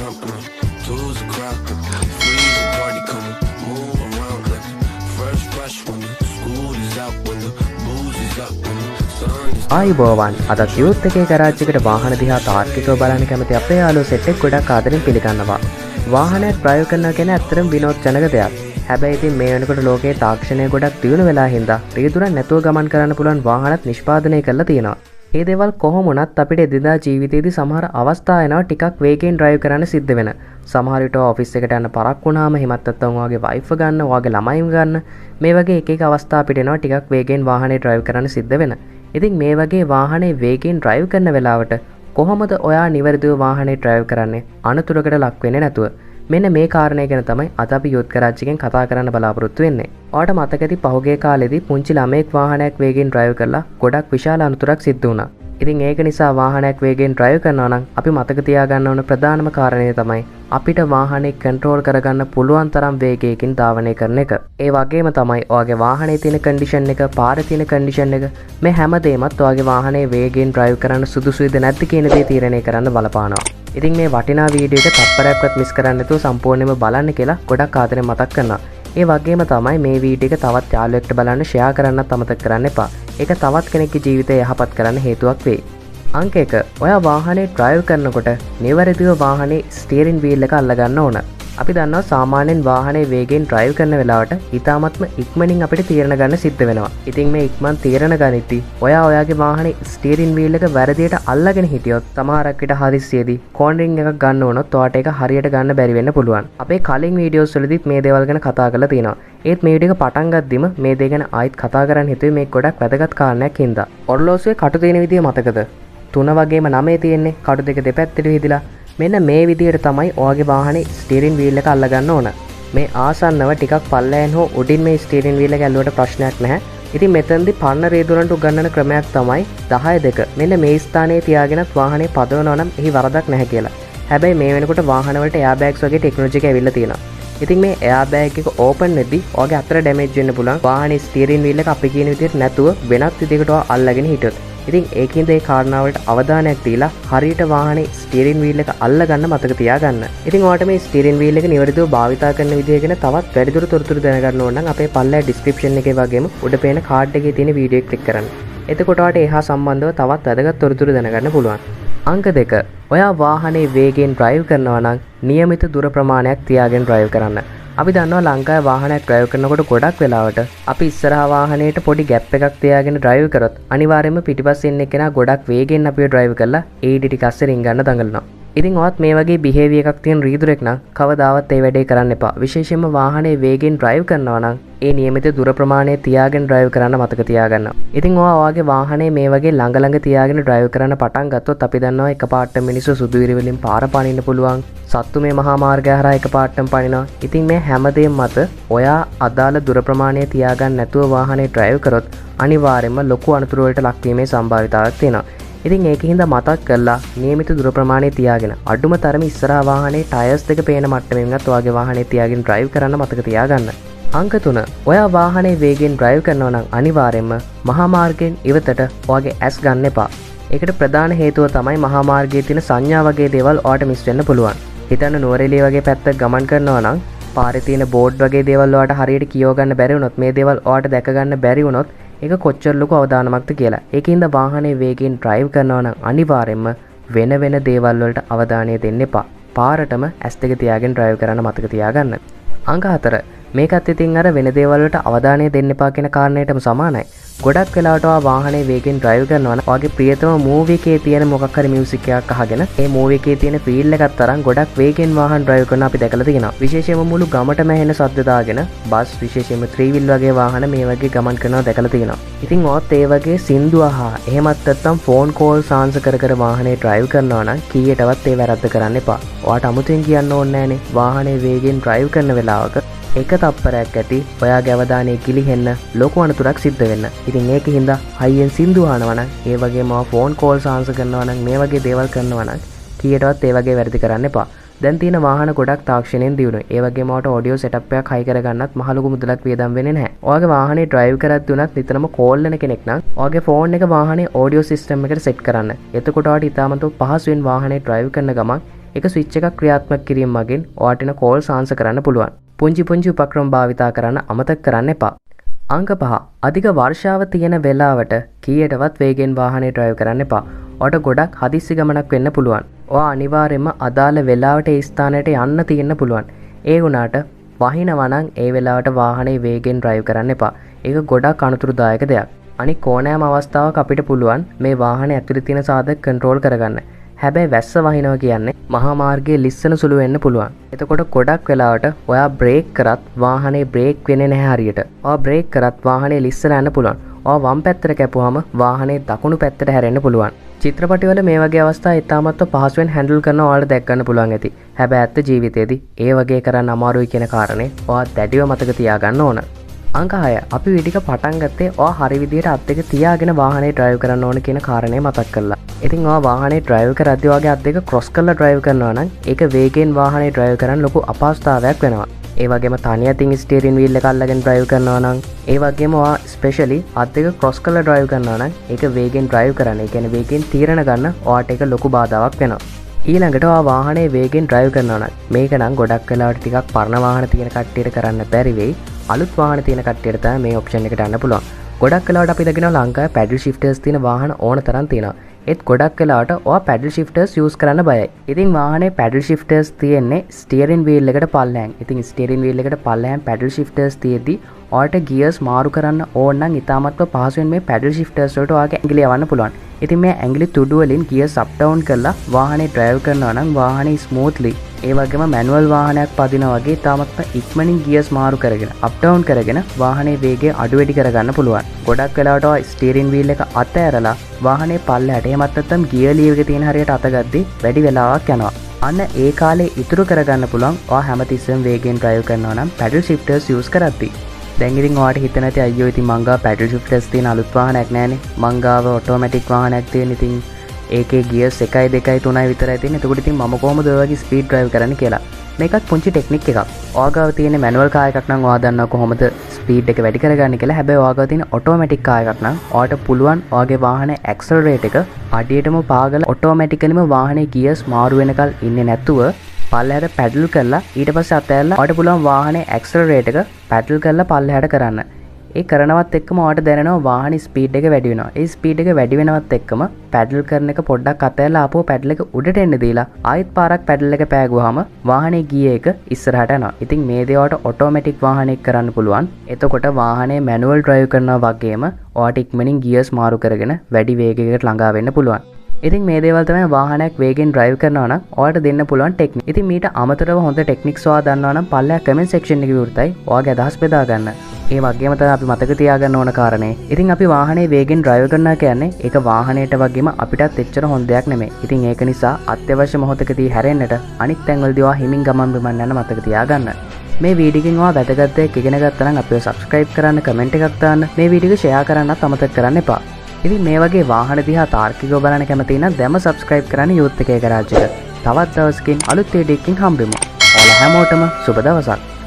company. Tools are cropping, freeze a party coming. Move around like first brush when the school is out, when the booze is up, when the sun is ආයිබෝවන් අද youth එකේ garage එකට වාහන දිහා තාර්කිකව බලන්න කැමති අපේ යාළුවෝ set එක ගොඩක් ආදරෙන් පිළිගන්නවා. වාහනයක් ඩ්‍රයිව් කරනවා කියන ඇත්තටම විනෝදජනක දෙයක්. හැබැයි ඉතින් මේ වෙනකොට ලෝකයේ තාක්ෂණය ගොඩක් දියුණු වෙලා හින්දා රියදුරක් නැතුව ගමන් කරන්න පුළුවන් වාහනත් නිෂ්පාදනය කරලා තියෙනවා. මේ දේවල් කොහොම වුණත් අපිට එදිනදා ජීවිතේදී සමහර අවස්ථා එනවා ටිකක් වේගෙන් ඩ්‍රයිව් කරන්න සිද්ධ වෙන. සමහර විට ඔෆිස් එකට යන්න පරක් වුණාම හිමත් නැත්තම් ඔයාගේ වයිෆ් ගන්න, ඔයාගේ ළමයින් ගන්න මේ වගේ එක එක අවස්ථා අපිට එනවා ටිකක් වේගෙන් වාහනේ ඩ්‍රයිව් කරන්න සිද්ධ වෙන. ඉතින් මේ වගේ වාහනේ වේගෙන් ඩ්‍රයිව් කරන වෙලාවට කොහොමද ඔයා නිවැරදිව වාහනේ ඩ්‍රයිව් කරන්නේ අනතුරකට ලක් වෙන්නේ නැතුව? මෙන්න මේ කාරණය ගැන තමයි අද අපි යුත් ගරාජ් එකෙන් කතා කරන්න බලාපොරොත්තු වෙන්නේ. ඔයාලට මතක ඇති පහුගිය කාලෙදී පුංචි ළමයෙක් වාහනයක් වේගෙන් ඩ්‍රයිව් කරලා ගොඩක් විශාල අනතුරක් සිද්ධ වුණා. ඉතින් ඒක නිසා වාහනයක් වේගෙන් ඩ්‍රයිව් කරනවා නම් අපි මතක තියාගන්න ඕන ප්‍රධානම කාරණය තමයි අපිට වාහනේ කන්ට්‍රෝල් කරගන්න පුළුවන් තරම් වේගයකින් ධාවනය කරන එක. ඒ වගේම තමයි ඔයාගේ වාහනේ තියෙන කන්ඩිෂන් එක, පාරේ තියෙන කන්ඩිෂන් එක මේ හැමදේමත් ඔයාගේ වාහනේ වේගෙන් ඩ්‍රයිව් කරන්න සුදුසුයිද නැද්ද කියන දේ තීරණය කරන්න බලපානවා. ඉතින් මේ වටිනා වීඩියෝ එක තත්පරයක්වත් මිස් කරන්න නැතුව සම්පූර්ණයෙන්ම බලන්න කියලා ගොඩක් ආදරෙන් මතක් කරනවා. ඒ වගේම තමයි මේ වීඩියෝ එක තවත් යාළුවෙක්ට බලන්න ෂෙයා කරන්නත් අමතක කරන්න එපා. ඒක තවත් කෙනෙක්ගේ ජීවිතය යහපත් කරන්න හේතුවක් වෙයි. අංක 1. ඔයා වාහනේ ඩ්‍රයිව් කරනකොට නිවැරදිව වාහනේ ස්ටියරින් වීල් එක අල්ලගන්න ඕන. අපි දන්නවා සාමාන්‍යයෙන් වාහනේ වේගෙන් ඩ්‍රයිව් කරන වෙලාවට ඉතාමත්ම ඉක්මනින් අපිට තීරණ ගන්න සිද්ධ වෙනවා. ඉතින් මේ ඉක්මන් තීරණ ගනිද්දී ඔයාගේ වාහනේ ස්ටියරින් වීල් එක වැරදියට අල්ලගෙන හිටියොත් සමහරක් විට හදිස්සියේදී කෝනරින් එකක් ගන්න වුණොත් ඔයාට ඒක හරියට ගන්න බැරි වෙන්න පුළුවන්. අපේ කලින් වීඩියෝස් වලදීත් මේ දේවල් ගැන කතා කරලා තියෙනවා. ඒත් මේ වීඩියෝ එක පටන් ගද්දිම මේ දේ ගැන ආයෙත් කතා කරන්න හිතුවේ මේ ගොඩක් වැදගත් කාරණයක් හින්දා. ඔර්ලෝසුවේ කටු තියෙන විදිය මතකද? 3 වගේම 9 තියෙන්නේ කටු දෙක දෙපැත්තට විහිදලා. මෙන්න මේ විදියට තමයි ඔයාගේ වාහනේ ස්ටියරින් වීල් එක අල්ලගන්න ඕන. මේ ආසන්නව ටිකක් පල්ලෑන් හෝ උඩින් මේ ස්ටියරින් වීල් එක ඇල්ලුවට ප්‍රශ්නයක් නැහැ. ඉතින් මෙතනදී පන්න රේදුරන්ට උගන්වන ක්‍රමයක් තමයි 10-2. මෙන්න මේ ස්ථානයේ තියාගෙනත් වාහනේ පදවනවා නම් එහි වරදක් නැහැ කියලා. හැබැයි මේ වෙනකොට වාහන වලට එයා බෑග්ස් වගේ ටෙක්නොලොජි එක ඇවිල්ලා තියෙනවා. ඉතින් මේ එයා බෑග් එක ඕපන් වෙද්දී ඔයාගේ අතට ඩැමේජ් වෙන්න පුළුවන්. වාහනේ ස්ටියරින් වීල් එක අපි කියන විදිහට නැතුව වෙනත් විදිහකට ඔයා අල්ලගෙන හිටියොත්. ඉතින් ඒකින්ද ඒ කාරණාවලට අවධානයක් දීලා හරියට වාහනේ ස්ටියරින් වීල් එක අල්ලගන්න මතක තියාගන්න. ඉතින් ඔයාලට මේ ස්ටියරින් වීල් එක නිවැරදිව භාවිතා කරන විදිය ගැන තවත් වැඩිදුර තොරතුරු දැනගන්න ඕන නම් අපේ පල්ලෑ ඩිස්ක්‍රිප්ෂන් එකේ වගේම උඩ පේන කාඩ් එකේ තියෙන වීඩියෝ එක ක්ලික් කරන්න. එතකොට ඔයාලට එහා සම්බන්ධව තවත් වැදගත් තොරතුරු දැනගන්න පුළුවන්. අංක 2. ඔයා වාහනේ වේගෙන් ඩ්‍රයිව් කරනවා නම් නියමිත දුර ප්‍රමාණයක් තියාගෙන ඩ්‍රයිව් කරන්න. අපි දන්නවා ලංකාවේ වාහනයක් ඩ්‍රයිව් කරනකොට ගොඩක් වෙලාවට අපි ඉස්සරහා වාහනේට පොඩි ගැප් එකක් තියාගෙන ඩ්‍රයිව් කරොත් අනිවාර්යයෙන්ම පිටිපස්සේ ඉන්න කෙනා ගොඩක් වේගෙන් අපිව ඩ්‍රයිව් කරලා ඒඩි ටික අස්සේ රින් ගන්න දඟලනවා. ඉතින් ඔයත් මේ වගේ බිහේවියර් එකක් තියෙන රීදුරෙක් නම් කවදාවත් ඒ වැඩේ කරන්න එපා. විශේෂයෙන්ම වාහනේ වේගෙන් ඩ්‍රයිව් කරනවා නම් ඒ නියමිත දුර ප්‍රමාණය තියාගෙන ඩ්‍රයිව් කරන්න මතක තියාගන්න. ඉතින් ඔයාගේ වාහනේ මේ වගේ ළඟ තියාගෙන ඩ්‍රයිව් කරන්න පටන් ගත්තොත් අපි දන්නවා එකපාරට මිනිස්සු සුදු ඉරි වලින් පාර පනින්න පුළුවන්. සත්තු මේ මහා මාර්ගය හරහා එකපාරටම පනිනවා. ඉතින් මේ හැමදේම මත ඔයා අදාළ දුර ප්‍රමාණය තියාගන්න නැතුව වාහනේ ඩ්‍රයිව් කරොත් අනිවාර්යයෙන්ම ලොකු අනතුරු වලට ලක්වීමේ සම්භාවිතාවක් තියෙනවා. ඉතින් ඒකින්ද මතක් කරලා නියමිත දුර ප්‍රමාණය තියාගෙන අඩුම තරමේ ඉස්සරහා වාහනේ ටයර්ස් දෙක පේන මට්ටමින්වත් ඔයාගේ වාහනේ තියාගෙන ඩ්‍රයිව් කරන්න මතක තියාගන්න. අංක 3. ඔයා වාහනේ වේගෙන් ඩ්‍රයිව් කරනවා නම් අනිවාර්යයෙන්ම මහා මාර්ගයෙන් ඉවතට ඔයාගේ ඇස් ගන්න එපා. ඒකට ප්‍රධාන හේතුව තමයි මහා මාර්ගයේ තියෙන සංඥා වගේ දේවල් ඔයාට මිස් වෙන්න පුළුවන්. හිතන්න නුවරඑළිය වගේ පැත්තක ගමන් කරනවා නම් පාරේ තියෙන බෝඩ් වගේ දේවල් ඔයාට හරියට කියව ගන්න බැරි වුණොත් මේ දේවල් ඔයාට දැක ගන්න බැරි වුණොත් ඒක කොච්චර ලොකු අවදානමක්ද කියලා. ඒකින්ද වාහනේ වේගෙන් ඩ්‍රයිව් කරනවා නම් අනිවාර්යයෙන්ම වෙන දේවල් වලට අවධානය දෙන්න එපා. පාරටම ඇස් දෙක තියාගෙන ඩ්‍රයිව් කරන්න මතක තියාගන්න. අංක 4. මේකත් ඉතින් අර වෙන දේවල් වලට අවධානය දෙන්න එපා කියන කාරණේටම සමානයි. ගොඩක් වෙලාවට වාහනේ වේගෙන් ඩ්‍රයිව් කරනවා නම් ඔයාගේ ප්‍රියතම මූවි එකේ තියෙන මොකක් හරි මියුසික් එකක් අහගෙන ඒ මූවි එකේ තියෙන ෆීල් එකත් තරම් ගොඩක් වේගෙන් වාහන ඩ්‍රයිව් කරන අපි දැකලා තියෙනවා. විශේෂයෙන්ම මුළු ගමටම ඇහෙන ශබ්ද දාගෙන බස් විශේෂයෙන්ම 3 wheel වගේ වාහන මේ වගේ ගමන් කරනවා දැකලා තියෙනවා. ඉතින් ඔයත් ඒ වගේ සින්දු අහා එහෙමත් නැත්නම් ෆෝන් කෝල්ස් ආන්සර් කර වාහනේ ඩ්‍රයිව් කරනවා නම් කීයටවත් ඒ වැරද්ද කරන්න එපා. ඔයාට අමුතෙන් කියන්න ඕනේ නැහනේ වාහනේ වේගෙන් ඩ්‍රයිව් කරන වෙලාවක එක තප්පරයක් ඇති ඔයාගේ අවධානය කිලිහෙන්න ලොකු අනතුරක් සිද්ධ වෙන්න. ඉතින් ඒකින්ද හයියෙන් සින්දු අහනවා නම් ඒ වගේම ෆෝන් කෝල්ස් ආන්සර් කරනවා නම් මේ වගේ දේවල් කරනවා නම් කීයටවත් ඒ වගේ වැරදි කරන්න එපා. දැන් තියෙන වාහන ගොඩක් තාක්ෂණයෙන් දියුණුයි. ඒ වගේම ඔයාට ඔඩියෝ සෙටප් එකක් හයි කරගන්නත් මහ ලොකු මුදලක් වියදම් වෙන්නේ නැහැ. ඔයාගේ වාහනේ ඩ්‍රයිව් කරද්දී උනත් නිතරම කෝල් වෙන කෙනෙක් නම් ඔයාගේ ෆෝන් එක වාහනේ ඔඩියෝ සිස්ටම් එකට සෙට් කරන්න. එතකොට ඔයාට ඉතාමත් පහසුවෙන් වාහනේ ඩ්‍රයිව් කරන ගමන් එක ස්විච් එකක් ක්‍රියාත්මක කිරීම මගින් ඔයාට එන කෝල්ස් ආන්සර් කරන්න පුළුවන්. පුංචි පුංචි උපක්‍රම භාවිතා කරන්න අමතක කරන්න එපා. අංක 5. අධික වර්ෂාව තියෙන වෙලාවට කීයටවත් වේගෙන් වාහනේ ඩ්‍රයිව් කරන්න එපා. ඔයාට ගොඩක් හදිස්සි ගමනක් වෙන්න පුළුවන්. ඔයා අනිවාර්යයෙන්ම අදාළ වෙලාවට ඒ ස්ථානයට යන්න තියෙන්න පුළුවන්. ඒ වුණාට වහිනවා නම් ඒ වෙලාවට වාහනේ වේගෙන් ඩ්‍රයිව් කරන්න එපා. ඒක ගොඩක් අනුතුරුදායක දෙයක්. අනික ඕනෑම අවස්ථාවක අපිට පුළුවන් මේ වාහනේ ඇතුලේ තියෙන සාධක කන්ට්‍රෝල් කරගන්න. හැබැයි වැස්ස වහිනවා කියන්නේ මහා මාර්ගයේ ලිස්සන සුළු වෙන්න පුළුවන්. එතකොට ගොඩක් වෙලාවට ඔයා බ්‍රේක් කරත් වාහනේ බ්‍රේක් වෙන්නේ නැහැ හරියට. ඔයා බ්‍රේක් කරත් වාහනේ ලිස්සන යන්න පුළුවන්. ඔයා වම් පැත්තට කැපුවාම වාහනේ දකුණු පැත්තට හැරෙන්න පුළුවන්. චිත්‍රපටිවල මේ වගේ අවස්ථා ඉතාමත් පහසුවෙන් හැන්ඩල් කරන ඔයාලට දැක් ගන්න පුළුවන් ඇති. හැබැයි ඇත්ත ජීවිතේදී ඒ වගේ කරන්න අමාරුයි කියන කාරණේ ඔයා දැඩිව මතක තියාගන්න ඕන. අංක 6. අපි වීඩියෝ පටන් ගත්තේ ඔයා හරි විදියට අත් දෙක තියාගෙන වාහනේ ඩ්‍රයිව් කරන්න ඕන කියන කාරණේ මතක් කරලා. ඉතින් ඔයා වාහනේ ඩ්‍රයිව් කරද්දී ඔයාගේ අත් දෙක ක්‍රොස් කරලා ඩ්‍රයිව් කරනවා නම් ඒක වේගෙන් වාහනේ ඩ්‍රයිව් කරන්න ලොකු අපහසුතාවයක් වෙනවා. ඒ වගේම තනිය අතින් ස්ටියරින් වීල් එක අල්ලගෙන ඩ්‍රයිව් කරනවා නම් ඒ වගේම ඔයා ස්පෙෂලි අත් දෙක ක්‍රොස් කරලා ඩ්‍රයිව් කරනවා නම් ඒක වේගෙන් ඩ්‍රයිව් කරන්න. ඒ කියන්නේ වේගෙන් තීරණ ගන්න ඔයාට ඒක ලොකු බාධාවක් වෙනවා. ඊළඟට ඔයා වාහනේ වේගෙන් ඩ්‍රයිව් කරනවා නම් මේක නම් ගොඩක් වෙලාවට ටිකක් පරණ වාහන තියෙන කට්ටියට කරන්න බැරි වෙයි. අලුත් වාහන තියෙන කට්ටියට තමයි මේ ඔප්ෂන් එකට යන්න පුළුවන්. ගොඩක් වෙලාවට අපි දකිනවා ලංකාවේ පැඩල් ෂිෆ්ටර්ස් තියෙන වාහන ඕන තරම් තියෙනවා. ඒත් ගොඩක් වෙලාවට ඔයා පැඩල් ෂිෆ්ටර්ස් යූස් කරන්න බයයි. ඉතින් වාහනේ පැඩල් ෂිෆ්ටර්ස් තියෙන්නේ ස්ටියරින් වීල් එකට පල්ලෙහාන්. ඉතින් ස්ටියරින් වීල් එකට පල්ලෙහාන් පැඩල් ෂිෆ්ටර්ස් තියෙද්දි ඔයාට ගියර්ස් මාරු කරන්න ඕන නම් ඉතාමත්ව පහසුවෙන් මේ පැඩල් ෂිෆ්ටර්ස් වලට ඔයාගේ ඇඟිලි යවන්න පුළුවන්. ඉතින් මේ ඇඟිලි තුඩු වලින් ගියර්ස් අප් ඩවුන් කරලා වාහනේ ඩ්‍රයිව් කරනවා නම් වාහනේ ස්මූත්ලි ඒ වගේම මැනුවල් වාහනයක් පදිනා වගේ ඉතාමත්ම ඉක්මනින් ගියර්ස් මාරු කරගෙන අප් ඩවුන් කරගෙන වාහනේ වේගය අඩු වැඩි කරගන්න පුළුවන්. ගොඩක් වෙලාවට ඔය ස්ටියරින් වීල් එක අතෑරලා වාහනේ පල්ලෙහාට එහෙමත් නැත්නම් ගියර් ලීව් එකේ තියෙන හරියට අත ගද්දි වැඩි වෙලාවක් යනවා. අන්න ඒ කාලේ ඉතුරු කරගන්න පුළුවන් ඔයා හැමතිස්සෙම වේගෙන් ඩ්‍රයිව් කරනවා නම් පැඩල් ෂිෆ්ටර්ස් යූස් කරද්දී. දැන් ඉතින් ඔයාට හිතෙන ඇති අයියෝ ඉතින් මං ගාව පැඩල් ෂිෆ්ටර්ස් තියෙන අලුත් වාහනයක් නැහැනේ. මං ගාව ඔටෝමැටික් වාහනයක් තියෙන. ඉතින් ඒකේ ගියර්ස් 1 2 3 විතරයි තියෙන්නේ. එතකොට ඉතින් මම කොහොමද ඔය වගේ ස්පීඩ් ඩ්‍රයිව් කරන්න කියලා. මේකත් පුංචි ටෙක්නික් එකක්. ඔයා ගාව තියෙන මැනුවල් කාර් එකක් නම් ඔයා දන්නවා කොහොමද ස්පීඩ් එක වැඩි කරගන්න කියලා. හැබැයි ඔයා ගාව තියෙන ඔටෝමැටික් කාර් එකක් නම් ඔයාට පුළුවන් ඔයාගේ වාහනේ ඇක්සලරේට් එක අඩියටම පාගලා ඔටෝමැටිකලිම වාහනේ ගියර්ස් මාරු වෙනකල් ඉන්නේ නැතුව පල්ලෙහාට පැඩල් කරලා ඊට පස්සේ අතෑරලා ඔයාට පුළුවන් වාහනේ ඇක්සලරේට් එක පැඩල් කරලා පල්ලෙහාට කරන්න. ඒ කරනවත් එක්කම ඔයාට දැනෙනවා වාහනේ ස්පීඩ් එක වැඩි වෙනවා. ඒ ස්පීඩ් එක වැඩි වෙනවත් එක්කම පැඩල් කරන එක පොඩ්ඩක් අතෑරලා ආපහු පැඩල් එක උඩට එන්න දීලා ආයෙත් පාරක් පැඩල් එක පෑගුවාම වාහනේ ගියර් එක ඉස්සරහට යනවා. ඉතින් මේ දේ ඔයාට ඔටෝමැටික් වාහනයක කරන්න පුළුවන්. එතකොට වාහනේ මැනුවල් ඩ්‍රයිව් කරනවා වගේම ඔයාට ඉක්මනින් ගියර්ස් මාරු කරගෙන වැඩි වේගයකට ළඟා වෙන්න පුළුවන්. ඉතින් මේ දේවල් තමයි වාහනයක් වේගෙන් ඩ්‍රයිව් කරනවා නම් ඔයාලට දෙන්න පුළුවන් ටෙක්නික්. ඉතින් මීට අමතරව හොඳ ටෙක්නික්ස් ඔයා දන්නවා නම් පල්ලෙහා කමෙන්ට් සෙක්ෂන් එකේ විවෘතයි. ඔයාගේ අදහස් බෙදා ගන්න. ඒ වගේම තමයි අපි මතක තියාගන්න ඕන කාරණේ. ඉතින් අපි වාහනේ වේගෙන් ඩ්‍රයිව් කරනවා කියන්නේ ඒක වාහනයට වගේම අපිටත් එච්චර හොඳ දෙයක් නෙමෙයි. ඉතින් ඒක නිසා අත්‍යවශ්‍ය මොහොතකදී හැරෙන්නට අනිත් තැන්වලදී ඔයා හිමින් ගමන් බිමන් යන මතක තියාගන්න. මේ වීඩියෝ එකෙන් ඔයා වැදගත් දෙයක් ඉගෙන ගත්තා නම් අපිව subscribe කරන්න, කමෙන්ට් එකක් දාන්න, මේ වීඩියෝ එක share කරන්නත් අමතක කරන්න එපා. ඉතින් මේ වගේ වාහන දිහා තාර්කිකව බලන්න කැමති නම් දැන්ම subscribe කරන්න යූත් එකේ ගරාජ් එක. තවත් දවසකින් අලුත් වීඩියෝ එකකින් හම්බෙමු. ඔයාලා හැමෝටම සුබ දවසක්.